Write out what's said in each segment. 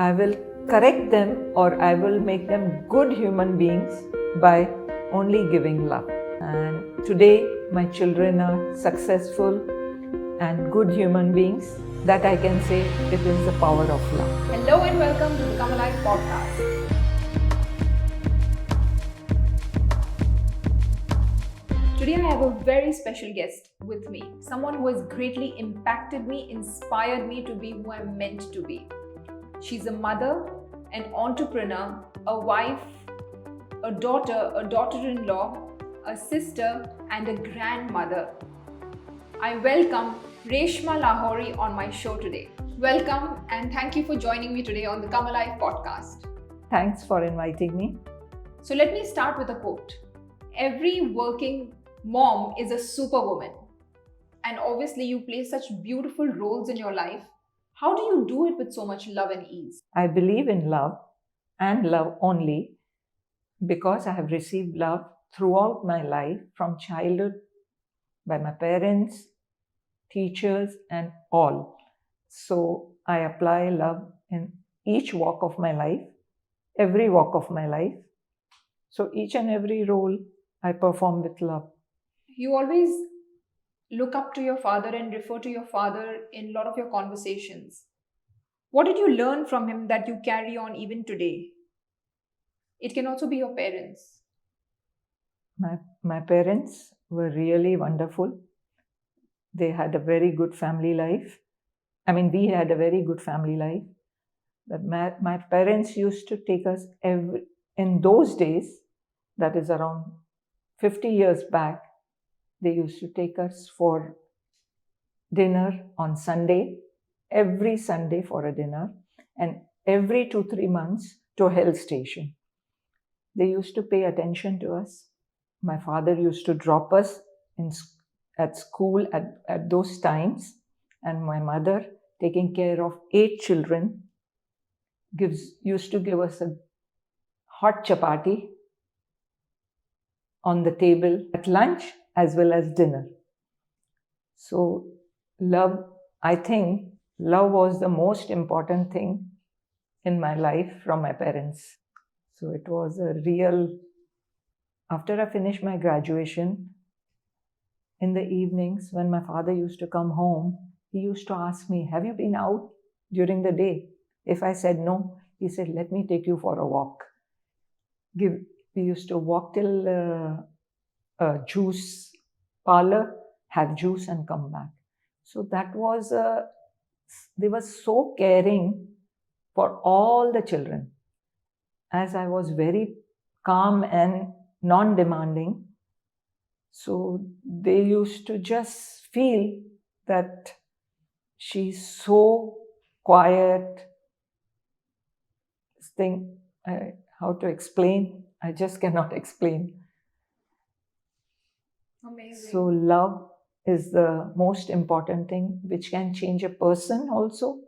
I will correct them or I will make them good human beings by only giving love. And today, my children are successful and good human beings. That I can say it is the power of love. Hello and welcome to the Come Alive podcast. Today I have a very special guest with me, someone who has greatly impacted me, inspired me to be who I'm meant to be. She's a mother, an entrepreneur, a wife, a daughter-in-law, a sister, and a grandmother. I welcome Reshma Lahori on my show today. Welcome and thank you for joining me today on the Come Alive podcast. Thanks for inviting me. So let me start with a quote. Every working mom is a superwoman. And obviously you play such beautiful roles in your life. How do you do it with so much love and ease? I believe in love and love only because I have received love throughout my life from childhood by my parents, teachers, and all. So I apply love in each walk of my life, every walk of my life. So each and every role I perform with love. You always look up to your father and refer to your father in a lot of your conversations. What did you learn from him that you carry on even today? It can also be your parents. My parents were really wonderful. They had a very good family life. We had a very good family life. But my parents used to take us in those days, that is around 50 years back, they used to take us for dinner on Sunday, every Sunday for a dinner, and every 2-3 months to a hill station. They used to pay attention to us. My father used to drop us at school at those times, and my mother, taking care of 8 children, used to give us a hot chapati on the table at lunch as well as dinner. So love, I think love was the most important thing in my life from my parents. So it was a real, after I finished my graduation, in the evenings when my father used to come home, he used to ask me, have you been out during the day? If I said no, he said, let me take you for a walk. We used to walk till a juice parlor, have juice and come back. So that was, they were so caring for all the children. As I was very calm and non-demanding, so they used to just feel that she's so quiet. This thing, how to explain? I just cannot explain. Amazing. So love is the most important thing, which can change a person also,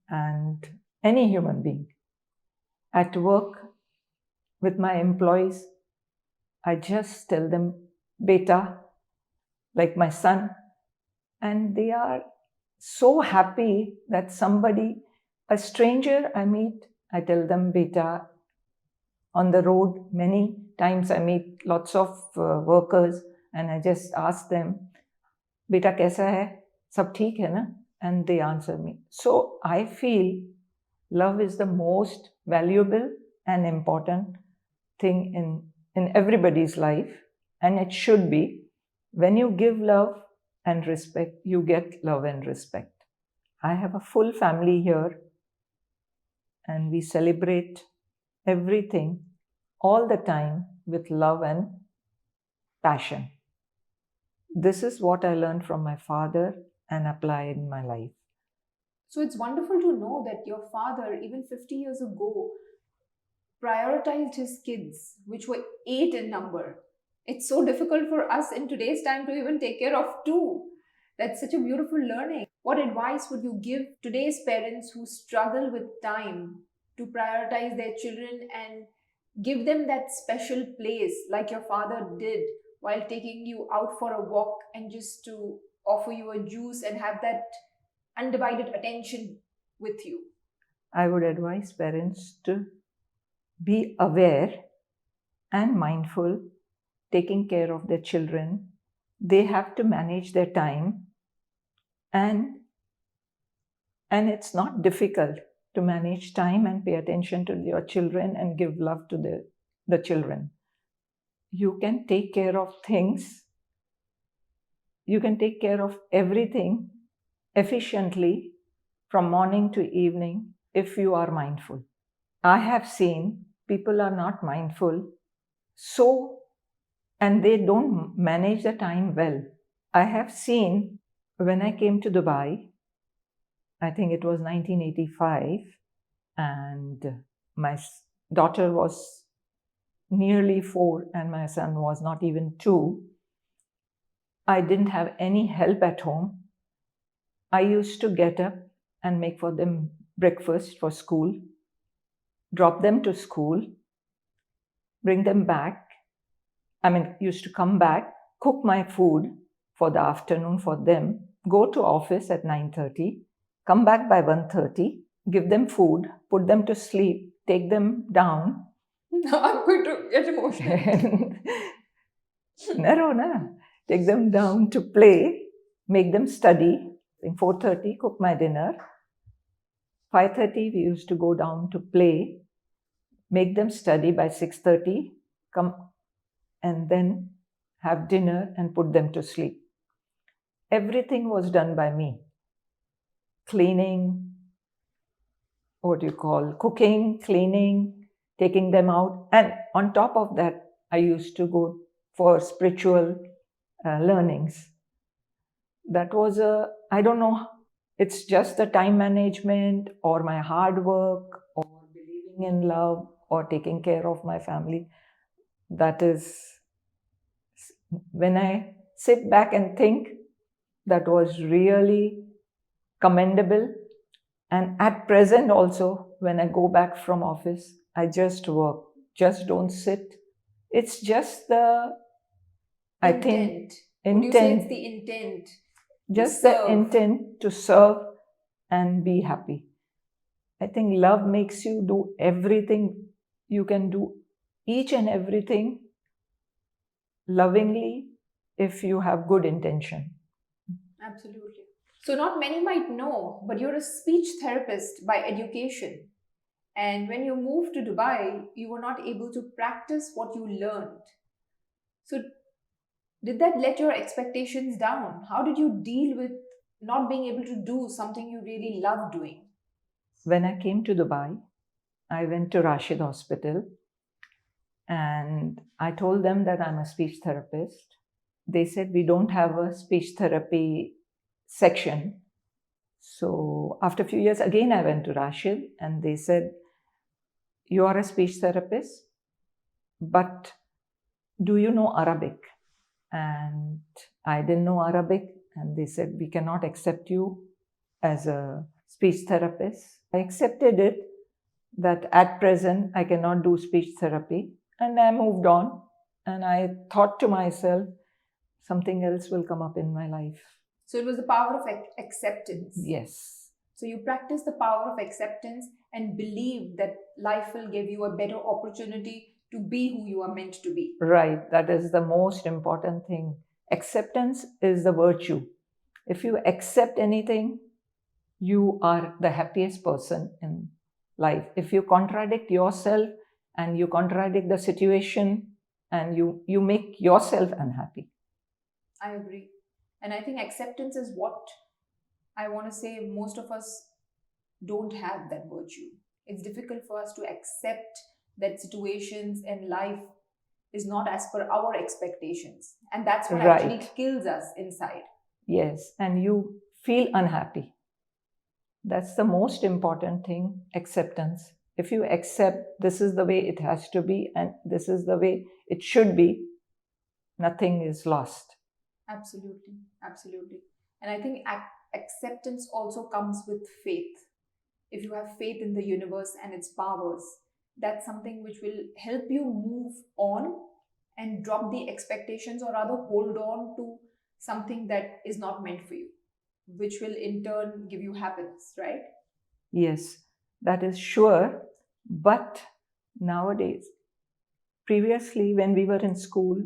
and any human being. At work, with my employees, I just tell them, beta, like my son, and they are so happy that somebody, a stranger I meet, I tell them beta. On the road, many times I meet lots of workers and I just ask them, beta kaisa hai? Sab theek hai na? And they answer me. So I feel love is the most valuable and important thing in everybody's life, and it should be. When you give love and respect, you get love and respect. I have a full family here, and we celebrate everything all the time with love and passion. This is what I learned from my father and apply in my life. So it's wonderful to know that your father, even 50 years ago, prioritized his kids, which were 8 in number. It's so difficult for us in today's time to even take care of 2. That's such a beautiful learning. What advice would you give today's parents who struggle with time to prioritize their children and give them that special place like your father did while taking you out for a walk and just to offer you a juice and have that undivided attention with you? I would advise parents to be aware and mindful, taking care of their children. They have to manage their time, and it's not difficult to manage time and pay attention to your children and give love to the children. You can take care of things, you can take care of everything efficiently from morning to evening if you are mindful. I have seen people are not mindful, so and they don't manage the time well. I have seen when I came to Dubai, I think it was 1985, and my daughter was nearly 4 and my son was not even 2. I didn't have any help at home. I used to get up and make for them breakfast for school, drop them to school, bring them back. Used to come back, cook my food for the afternoon for them, go to office at 9:30, come back by 1:30, give them food, put them to sleep, take them down. Now I'm going to get emotional. No. Take them down to play, make them study. 4:30, cook my dinner. 5:30, we used to go down to play, make them study by 6:30, come and then have dinner and put them to sleep. Everything was done by me. Cleaning, cooking, cleaning, taking them out. And on top of that, I used to go for spiritual learnings. That was I don't know, it's just the time management or my hard work or believing in love or taking care of my family. That is, when I sit back and think, that was really commendable. And at present also, when I go back from office, I just work, just don't sit. It's just the, I think, Would you say it's the intent? Just the intent to serve and be happy. I think love makes you do everything. You can do each and everything lovingly if you have good intention. Absolutely. So not many might know, but you're a speech therapist by education. And when you moved to Dubai, you were not able to practice what you learned. So did that let your expectations down? How did you deal with not being able to do something you really love doing? When I came to Dubai, I went to Rashid Hospital and I told them that I'm a speech therapist. They said, we don't have a speech therapy section. So after a few years, again, I went to Rashid and they said, you are a speech therapist, but do you know Arabic? And I didn't know Arabic. And they said, we cannot accept you as a speech therapist. I accepted it, that at present I cannot do speech therapy. And I moved on. And I thought to myself, something else will come up in my life. So it was the power of acceptance. Yes. So you practice the power of acceptance and believe that life will give you a better opportunity to be who you are meant to be. Right. That is the most important thing. Acceptance is the virtue. If you accept anything, you are the happiest person in life. If you contradict yourself and you contradict the situation and you make yourself unhappy. I agree. And I think acceptance is what I want to say most of us don't have that virtue. It's difficult for us to accept that situations and life is not as per our expectations. And that's what actually kills us inside. Yes, and you feel unhappy. That's the most important thing, acceptance. If you accept this is the way it has to be and this is the way it should be, nothing is lost. Absolutely, absolutely. And I think acceptance also comes with faith. If you have faith in the universe and its powers, that's something which will help you move on and drop the expectations, or rather hold on to something that is not meant for you, which will in turn give you happiness, right? Yes. that is sure. But nowadays, previously, when we were in school,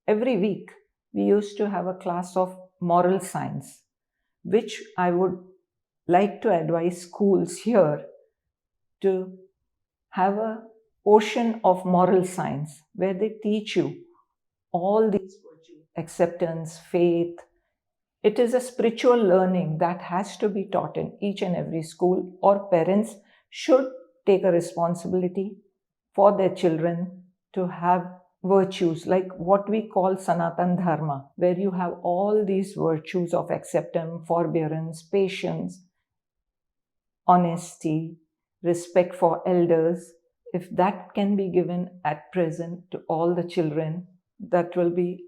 every week we used to have a class of moral science, which I would like to advise schools here to have a portion of moral science where they teach you all these virtues: acceptance, faith. It is a spiritual learning that has to be taught in each and every school, or parents should take a responsibility for their children to have virtues like what we call Sanatan Dharma, where you have all these virtues of acceptance, forbearance, patience, honesty, respect for elders. If that can be given at present to all the children, that will be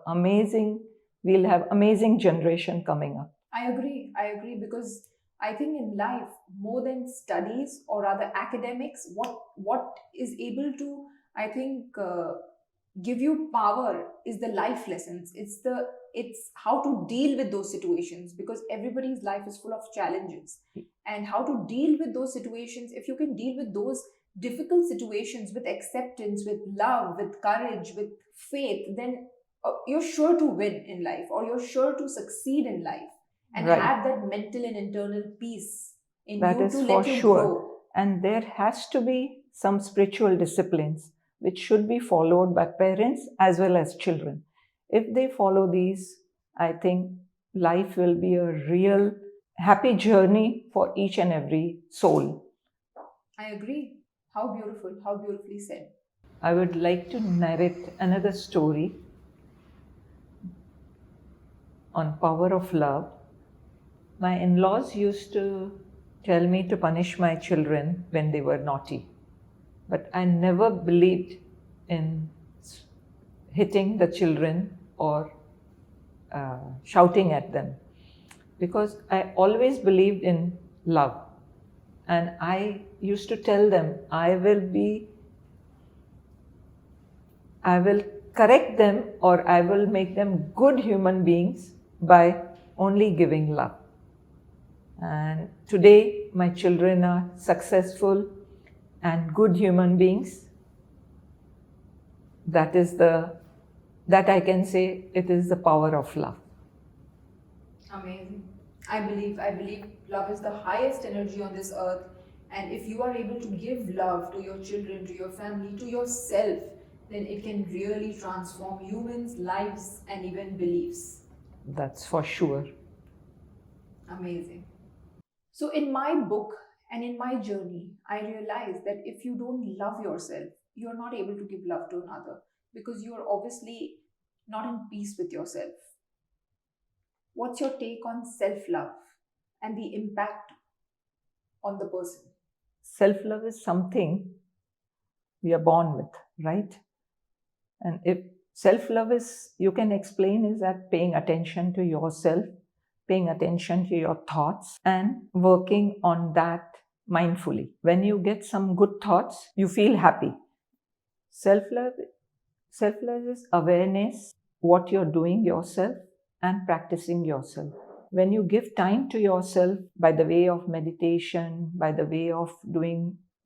amazing. We'll have amazing generation coming up. I agree because I think in life, more than studies or other academics, what is able to, I think, give you power is the life lessons. It's how to deal with those situations, because everybody's life is full of challenges, and how to deal with those situations. If you can deal with those difficult situations with acceptance, with love, with courage, with faith, then you're sure to win in life, or you're sure to succeed in life, and Right. have that mental and internal peace in That you is to for let you sure. grow. And there has to be some spiritual disciplines which should be followed by parents as well as children. If they follow these, I think life will be a real happy journey for each and every soul. I agree. How beautiful, how beautifully said. I would like to narrate another story on power of love. My in-laws used to tell me to punish my children when they were naughty. But I never believed in hitting the children or shouting at them, because I always believed in love. And I used to tell them, I will correct them, or I will make them good human beings by only giving love. And today, my children are successful and good human beings. That I can say it is the power of love. Amazing. I believe love is the highest energy on this earth. And if you are able to give love to your children, to your family, to yourself, then it can really transform humans' lives and even beliefs. That's for sure. Amazing. So, in my book and in my journey, I realized that if you don't love yourself, you're not able to give love to another, because you're obviously not in peace with yourself. What's your take on self love and the impact on the person? Self-love is something we are born with, right? And if self-love is, you can explain, is that paying attention to yourself, paying attention to your thoughts, and working on that mindfully. When you get some good thoughts, you feel happy. Self-love, self-love is awareness, what you're doing yourself and practicing yourself. When you give time to yourself by the way of meditation, by the way of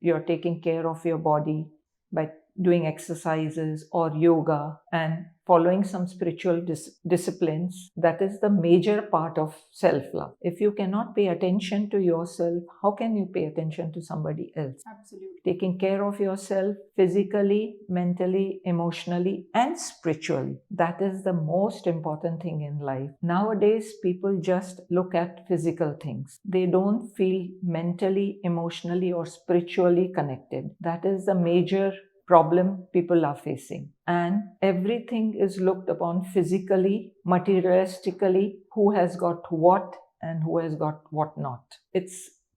you're taking care of your body, by doing exercises or yoga and following some spiritual disciplines, that is the major part of self-love. If you cannot pay attention to yourself, how can you pay attention to somebody else? Absolutely. Taking care of yourself physically, mentally, emotionally, and spiritually. That is the most important thing in life. Nowadays, people just look at physical things. They don't feel mentally, emotionally, or spiritually connected. That is the major problem people are facing. And everything is looked upon physically, materialistically, who has got what and who has got what not.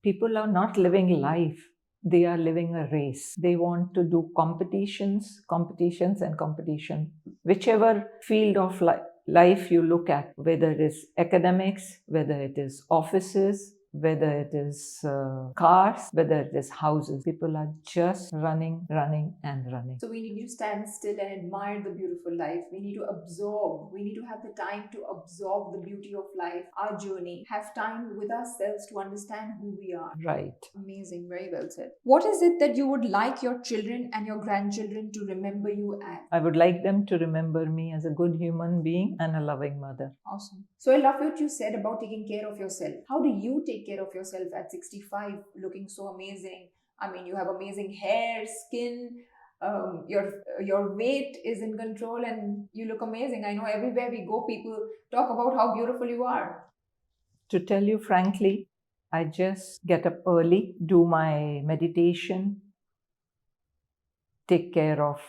People are not living life. They are living a race. They want to do competitions, and competition. Whichever field of life you look at, whether it is academics, whether it is offices, whether it is cars, whether it is houses. People are just running, running, and running. So we need to stand still and admire the beautiful life. We need to absorb. We need to have the time to absorb the beauty of life, our journey, have time with ourselves to understand who we are. Right. Amazing. Very well said. What is it that you would like your children and your grandchildren to remember you as? I would like them to remember me as a good human being and a loving mother. Awesome. So I love what you said about taking care of yourself. How do you take care of yourself at 65, looking so amazing? I mean, you have amazing hair, skin, your weight is in control, and you look amazing. I know everywhere we go, people talk about how beautiful you are. To tell you frankly, I just get up early, do my meditation, take care of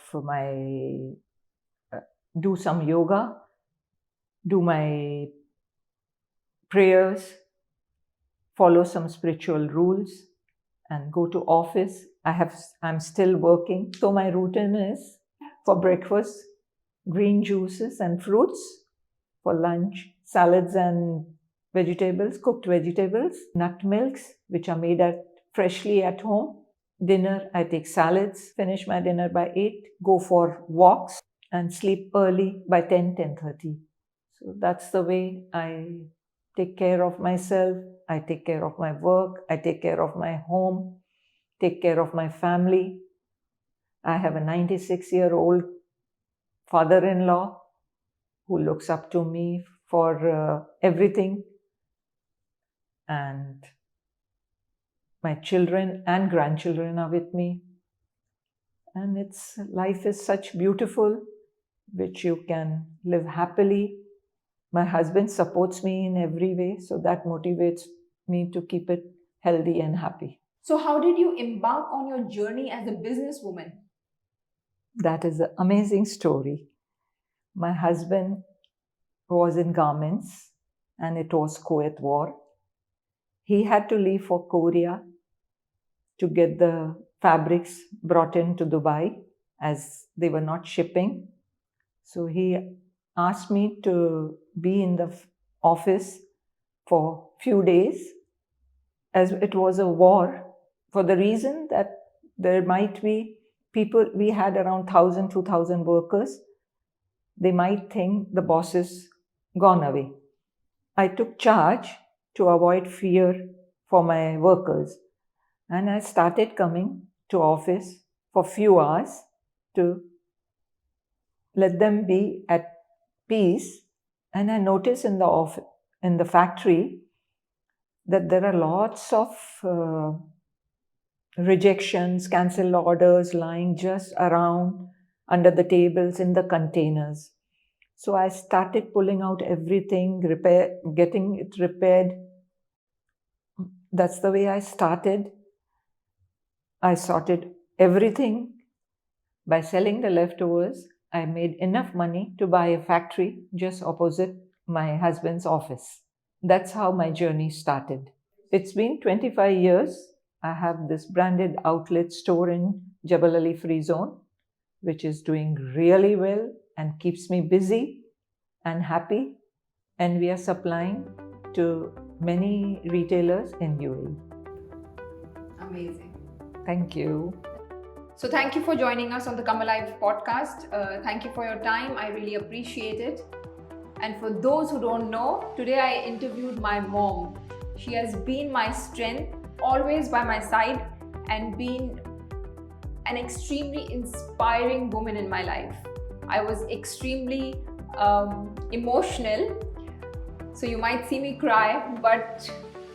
do some yoga, do my prayers, follow some spiritual rules, and go to office. I'm still working. So my routine is for breakfast, green juices and fruits. For lunch, salads and vegetables, cooked vegetables, nut milks, which are made freshly at home. Dinner, I take salads, finish my dinner by 8, go for walks, and sleep early by 10:30. So that's the way I take care of myself. I take care of my work. I take care of my home, take care of my family. I have a 96-year-old father-in-law who looks up to me for everything. And my children and grandchildren are with me. And life is such beautiful, which you can live happily. My husband supports me in every way, so that motivates me to keep it healthy and happy. So how did you embark on your journey as a businesswoman? That is an amazing story. My husband was in garments, and it was Kuwait War. He had to leave for Korea to get the fabrics brought into Dubai, as they were not shipping. So he asked me to be in the office for a few days, as it was a war, for the reason that there might be people. We had around 1,000, 2,000 workers. They might think the boss is gone away. I took charge to avoid fear for my workers, and I started coming to office for few hours to let them be at peace. And I noticed in the factory that there are lots of rejections, cancelled orders lying just around under the tables in the containers. So I started pulling out everything, getting it repaired. That's the way I started. I sorted everything. By selling the leftovers, I made enough money to buy a factory just opposite my husband's office. That's how my journey started. It's been 25 years. I have this branded outlet store in Jebel Freezone, which is doing really well and keeps me busy and happy. And we are supplying to many retailers in UAE. Amazing. Thank you. So thank you for joining us on the Come Alive podcast. Thank you for your time. I really appreciate it. And for those who don't know, today I interviewed my mom. She has been my strength, always by my side, and been an extremely inspiring woman in my life. I was extremely emotional, so you might see me cry, but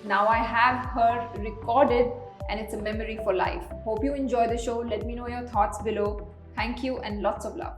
now I have her recorded and it's a memory for life. Hope you enjoy the show. Let me know your thoughts below. Thank you and lots of love.